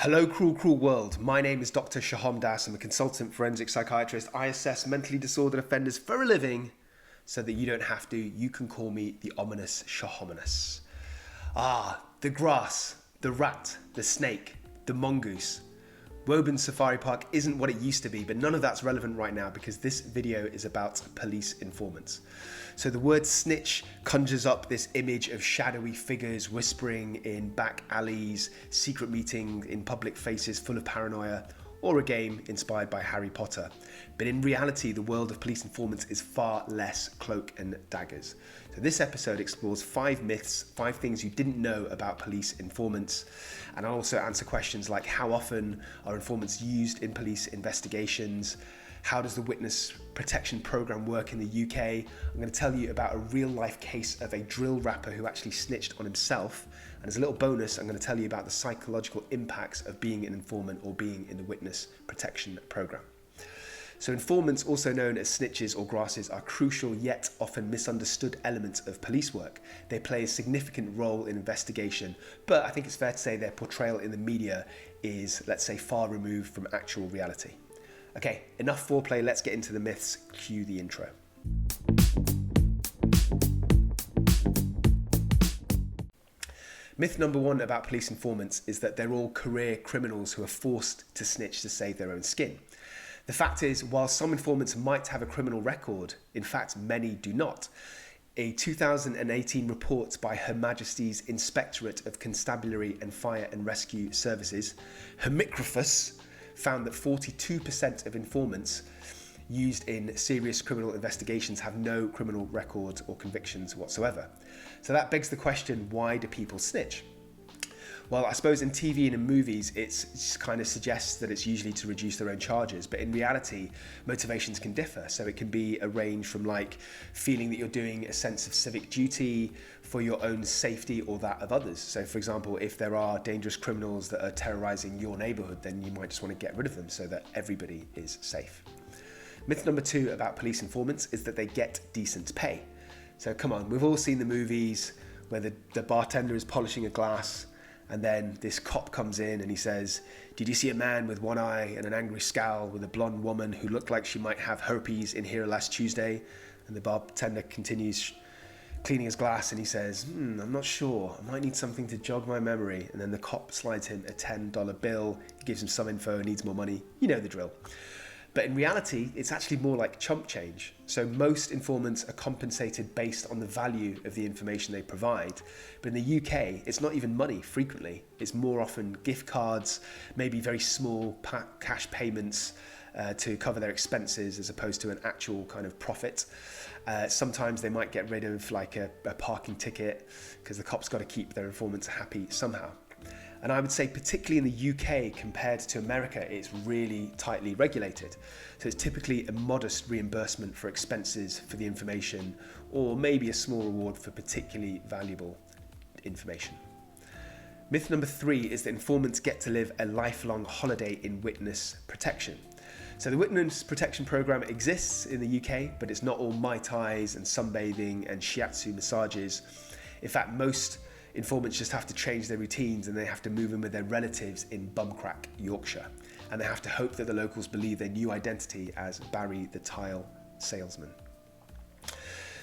Hello, cruel world. My name is Dr. Shaham Das. I'm a consultant forensic psychiatrist. I assess mentally disordered offenders for a living so that you don't have to. You can call me the ominous Shahominous. The grass, the rat, the snake, the mongoose. Woburn Safari Park isn't what it used to be, but none of that's relevant right now because this video is about police informants. So the word snitch conjures up this image of shadowy figures whispering in back alleys, secret meetings in public faces full of paranoia, or a game inspired by Harry Potter. But in reality, the world of police informants is far less cloak and daggers. So this episode explores 5 myths, 5 things you didn't know about police informants, and I'll also answer questions like how often are informants used in police investigations, how does the witness protection program work in the UK? I'm going to tell you about a real life case of a drill rapper who actually snitched on himself. And as a little bonus, I'm going to tell you about the psychological impacts of being an informant or being in the witness protection program. So informants, also known as snitches or grasses, are crucial yet often misunderstood elements of police work. They play a significant role in investigation, but I think it's fair to say their portrayal in the media is, let's say, far removed from actual reality. Okay, enough foreplay, let's get into the myths. Cue the intro. Myth number 1 about police informants is that they're all career criminals who are forced to snitch to save their own skin. The fact is, while some informants might have a criminal record, in fact many do not. A 2018 report by Her Majesty's Inspectorate of Constabulary and Fire and Rescue Services, HMICRFS, found that 42% of informants used in serious criminal investigations have no criminal records or convictions whatsoever. So that begs the question, why do people snitch? Well, I suppose in TV and in movies, it kind of suggests that it's usually to reduce their own charges, but in reality, motivations can differ. So it can be a range from like feeling that you're doing a sense of civic duty for your own safety or that of others. So for example, if there are dangerous criminals that are terrorizing your neighborhood, then you might just want to get rid of them so that everybody is safe. Myth number 2 about police informants is that they get decent pay. So come on, we've all seen the movies where the bartender is polishing a glass and then this cop comes in and he says, "Did you see a man with one eye and an angry scowl with a blonde woman who looked like she might have herpes in here last Tuesday?" And the bartender continues cleaning his glass and he says, "I'm not sure, I might need something to jog my memory." And then the cop slides him a $10 bill, gives him some info, needs more money. You know the drill. But in reality, it's actually more like chump change. So most informants are compensated based on the value of the information they provide. But in the UK, it's not even money frequently. It's more often gift cards, maybe very small cash payments to cover their expenses as opposed to an actual kind of profit. Sometimes they might get rid of like a parking ticket because the cop's got to keep their informants happy somehow. And I would say particularly in the UK compared to America, it's really tightly regulated. So it's typically a modest reimbursement for expenses for the information, or maybe a small reward for particularly valuable information. Myth number 3 is that informants get to live a lifelong holiday in witness protection. So the witness protection program exists in the UK, but it's not all Mai Tais and sunbathing and shiatsu massages. In fact, most informants just have to change their routines and they have to move in with their relatives in Bumcrack, Yorkshire. And they have to hope that the locals believe their new identity as Barry the tile salesman.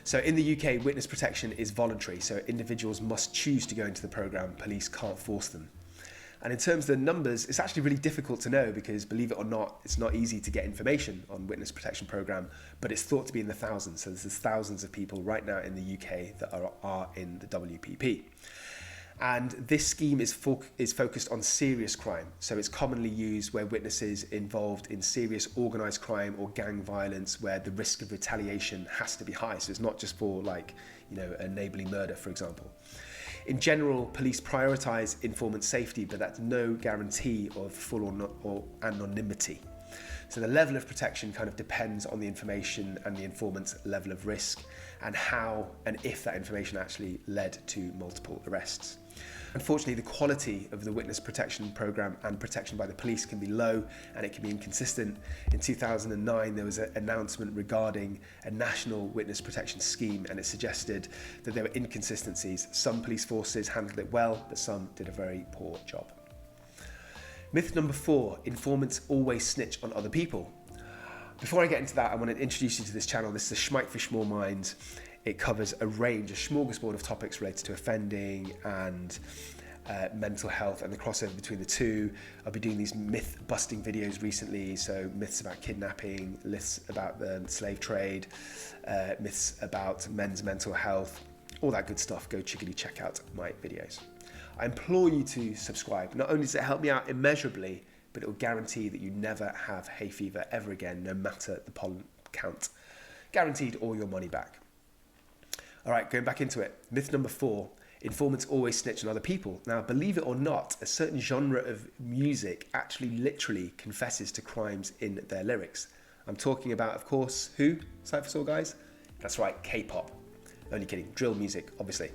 So in the UK, witness protection is voluntary, so individuals must choose to go into the program. Police can't force them. And in terms of the numbers, it's actually really difficult to know because, believe it or not, it's not easy to get information on witness protection program, but it's thought to be in the thousands. So there's thousands of people right now in the UK that are in the WPP. And this scheme is focused on serious crime. So it's commonly used where witnesses involved in serious organised crime or gang violence where the risk of retaliation has to be high. So it's not just for a neighbourly murder, for example. In general, police prioritise informant safety, but that's no guarantee of full or anonymity. So the level of protection kind of depends on the information and the informant's level of risk and how and if that information actually led to multiple arrests. Unfortunately, the quality of the witness protection program and protection by the police can be low and it can be inconsistent. In 2009, there was an announcement regarding a national witness protection scheme, and it suggested that there were inconsistencies. Some police forces handled it well, but some did a very poor job. Myth number 4, informants always snitch on other people. Before I get into that, I want to introduce you to this channel. This is a Schmike for Small Minds. It covers a smorgasbord of topics related to offending and mental health and the crossover between the two. I've been doing these myth busting videos recently, so myths about kidnapping, myths about the slave trade, myths about men's mental health, all that good stuff. Go check out my videos. I implore you to subscribe. Not only does it help me out immeasurably, but it will guarantee that you never have hay fever ever again, no matter the pollen count. Guaranteed all your money back. All right, going back into it. Myth number 4, informants always snitch on other people. Now, believe it or not, a certain genre of music actually literally confesses to crimes in their lyrics. I'm talking about, of course, who? Psych guys? That's right, K-pop. Only kidding, drill music, obviously.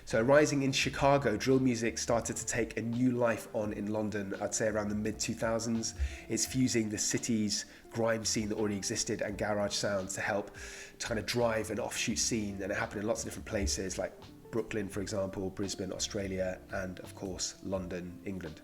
So arising in Chicago, drill music started to take a new life on in London, I'd say around the mid-2000s. It's fusing the city's grime scene that already existed and garage sounds to help to kind of drive an offshoot scene, and it happened in lots of different places like Brooklyn, for example, Brisbane, Australia, and of course, London, England.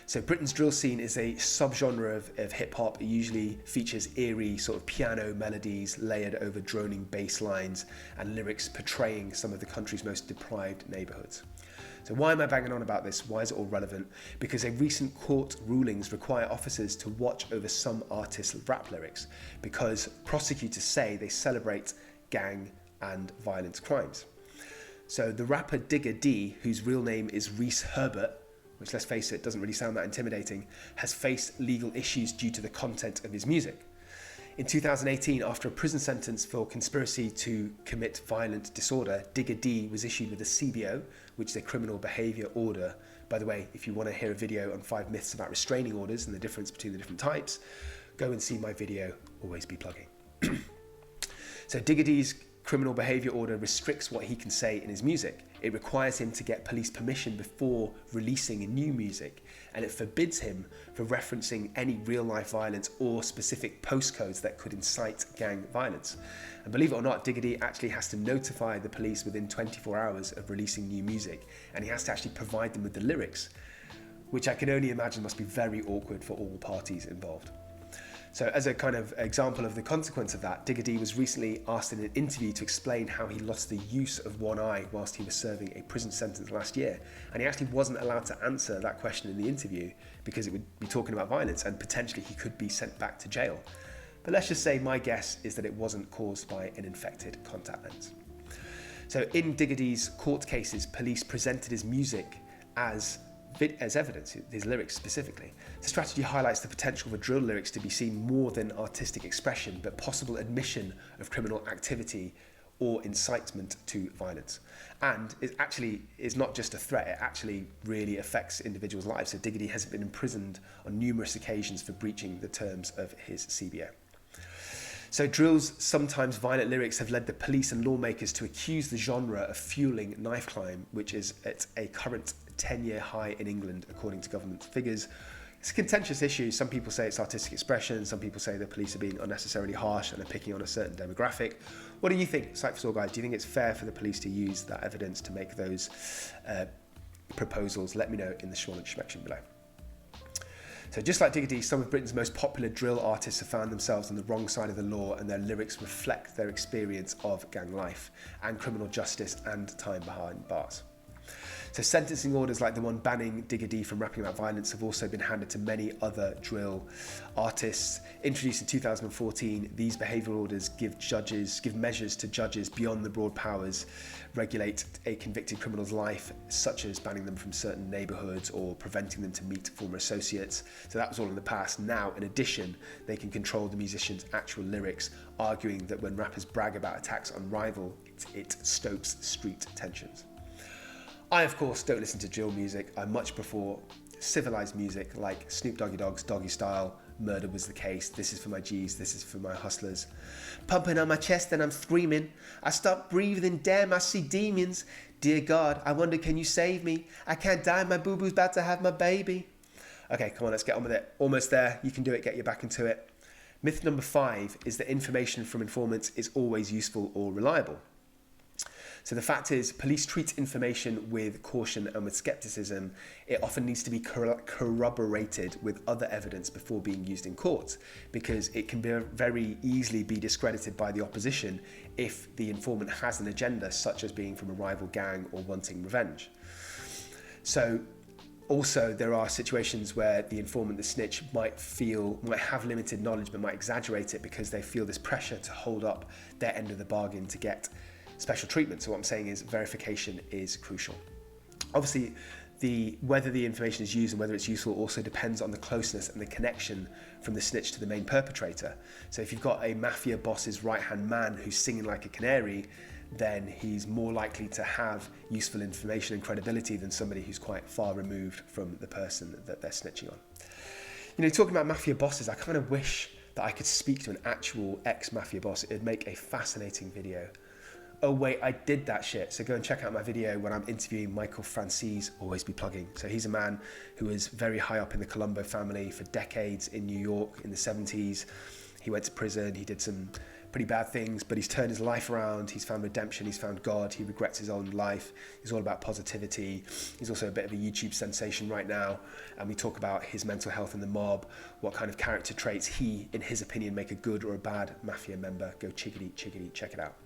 So Britain's drill scene is a subgenre of hip hop. It usually features eerie sort of piano melodies layered over droning bass lines and lyrics portraying some of the country's most deprived neighborhoods. So why am I banging on about this? Why is it all relevant? Because a recent court rulings require officers to watch over some artists' rap lyrics because prosecutors say they celebrate gang and violent crimes. So the rapper Digger D, whose real name is Reese Herbert, which, let's face it, doesn't really sound that intimidating, has faced legal issues due to the content of his music. In 2018, after a prison sentence for conspiracy to commit violent disorder, Digger D was issued with a CBO, which is a criminal behaviour order. By the way, if you want to hear a video on 5 myths about restraining orders and the difference between the different types, go and see my video, always be plugging. So Digger D's criminal behaviour order restricts what he can say in his music. It requires him to get police permission before releasing new music, and it forbids him from referencing any real-life violence or specific postcodes that could incite gang violence. And believe it or not, Digger D actually has to notify the police within 24 hours of releasing new music, and he has to actually provide them with the lyrics, which I can only imagine must be very awkward for all parties involved. So as a kind of example of the consequence of that, Digger D was recently asked in an interview to explain how he lost the use of one eye whilst he was serving a prison sentence last year. And he actually wasn't allowed to answer that question in the interview because it would be talking about violence and potentially he could be sent back to jail. But let's just say my guess is that it wasn't caused by an infected contact lens. So in Digger D's court cases, police presented his music as evidence, his lyrics specifically. The strategy highlights the potential for drill lyrics to be seen more than artistic expression, but possible admission of criminal activity or incitement to violence. And it actually is not just a threat, it actually really affects individuals' lives. So Digger D has been imprisoned on numerous occasions for breaching the terms of his CBO. So drill's sometimes violent lyrics have led the police and lawmakers to accuse the genre of fueling knife crime, which is at a current 10-year high in England, according to government figures. It's a contentious issue. Some people say it's artistic expression. Some people say the police are being unnecessarily harsh and are picking on a certain demographic. What do you think, Psych guys? Do you think it's fair for the police to use that evidence to make those proposals? Let me know in the Schmollen section below. So just like Digger D, some of Britain's most popular drill artists have found themselves on the wrong side of the law, and their lyrics reflect their experience of gang life and criminal justice and time behind bars. So sentencing orders like the one banning Digger D from rapping about violence have also been handed to many other drill artists. Introduced in 2014, these behavioural orders give measures to judges beyond the broad powers, regulate a convicted criminal's life, such as banning them from certain neighbourhoods or preventing them to meet former associates. So that was all in the past. Now, in addition, they can control the musician's actual lyrics, arguing that when rappers brag about attacks on rival, it stokes street tensions. I, of course, don't listen to drill music. I much prefer civilized music like Snoop Doggy Dogg's Doggy Style, Murder Was the Case, This Is For My G's, This Is For My Hustlers. Pumping on my chest and I'm screaming. I stop breathing, damn, I see demons. Dear God, I wonder, can you save me? I can't die, my boo-boo's about to have my baby. Okay, come on, let's get on with it. Almost there, you can do it, get your back into it. Myth number 5 is that information from informants is always useful or reliable. So the fact is, police treat information with caution and with skepticism. It often needs to be corroborated with other evidence before being used in court, because it can very easily be discredited by the opposition if the informant has an agenda, such as being from a rival gang or wanting revenge. So also, there are situations where the informant, the snitch, might have limited knowledge but might exaggerate it because they feel this pressure to hold up their end of the bargain to get special treatment. So what I'm saying is verification is crucial. Obviously, whether the information is used and whether it's useful also depends on the closeness and the connection from the snitch to the main perpetrator. So if you've got a mafia boss's right-hand man who's singing like a canary, then he's more likely to have useful information and credibility than somebody who's quite far removed from the person that they're snitching on. You know, talking about mafia bosses, I kind of wish that I could speak to an actual ex-mafia boss. It'd make a fascinating video. Oh wait, I did that shit. So go and check out my video when I'm interviewing Michael Franzese, always be plugging. So he's a man who was very high up in the Colombo family for decades in New York in the 70s. He went to prison, he did some pretty bad things, but he's turned his life around. He's found redemption, he's found God, he regrets his own life. He's all about positivity. He's also a bit of a YouTube sensation right now. And we talk about his mental health in the mob, what kind of character traits he, in his opinion, make a good or a bad mafia member. Go chickadee, check it out.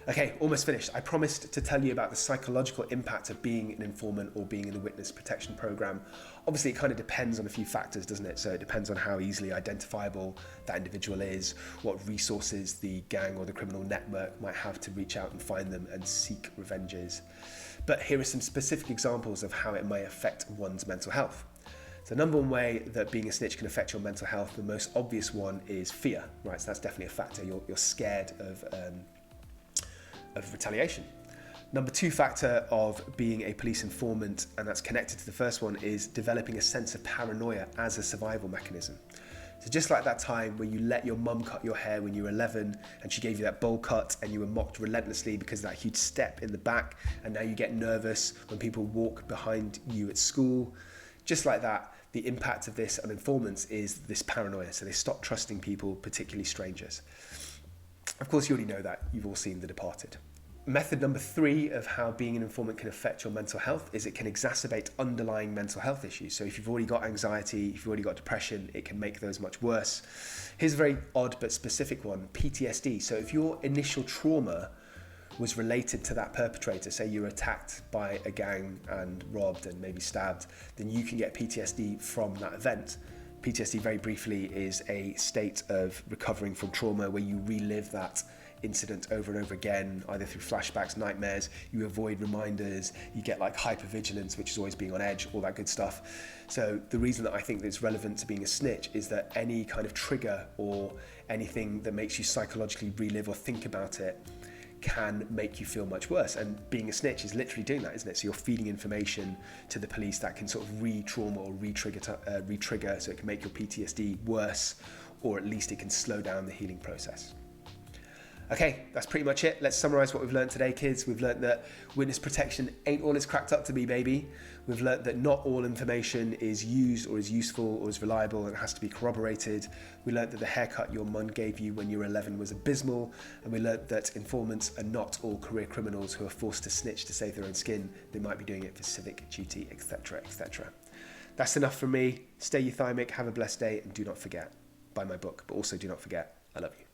Okay, almost finished. I promised to tell you about the psychological impact of being an informant or being in the witness protection program. Obviously, it kind of depends on a few factors, doesn't it? So it depends on how easily identifiable that individual is, what resources the gang or the criminal network might have to reach out and find them and seek revenges. But here are some specific examples of how it may affect one's mental health. So the number one way that being a snitch can affect your mental health, the most obvious one is fear, right? So that's definitely a factor. You're scared of retaliation. Number two factor of being a police informant, and that's connected to the first one, is developing a sense of paranoia as a survival mechanism. So just like that time where you let your mum cut your hair when you were 11 and she gave you that bowl cut and you were mocked relentlessly because of that huge step in the back, and now you get nervous when people walk behind you at school. Just like that, the impact of this on informants is this paranoia. So they stop trusting people, particularly strangers. Of course, you already know that. You've all seen The Departed. Method number three of how being an informant can affect your mental health is it can exacerbate underlying mental health issues. So if you've already got anxiety, if you've already got depression, it can make those much worse. Here's a very odd but specific one, PTSD. So if your initial trauma was related to that perpetrator, say you were attacked by a gang and robbed and maybe stabbed, then you can get PTSD from that event. PTSD, very briefly, is a state of recovering from trauma where you relive that incident over and over again, either through flashbacks, nightmares. You avoid reminders, you get like hypervigilance, which is always being on edge, all that good stuff. So the reason that I think that it's relevant to being a snitch is that any kind of trigger or anything that makes you psychologically relive or think about it can make you feel much worse. And being a snitch is literally doing that, isn't it? So you're feeding information to the police that can sort of re-trauma or re-trigger, so it can make your PTSD worse, or at least it can slow down the healing process. Okay, that's pretty much it. Let's summarize what we've learned today, kids. We've learned that witness protection ain't all it's cracked up to be, baby. We've learned that not all information is used or is useful or is reliable and it has to be corroborated. We learned that the haircut your mum gave you when you were 11 was abysmal. And we learned that informants are not all career criminals who are forced to snitch to save their own skin. They might be doing it for civic duty, etc., etc. That's enough from me. Stay euthymic, have a blessed day, and do not forget, buy my book, but also do not forget, I love you.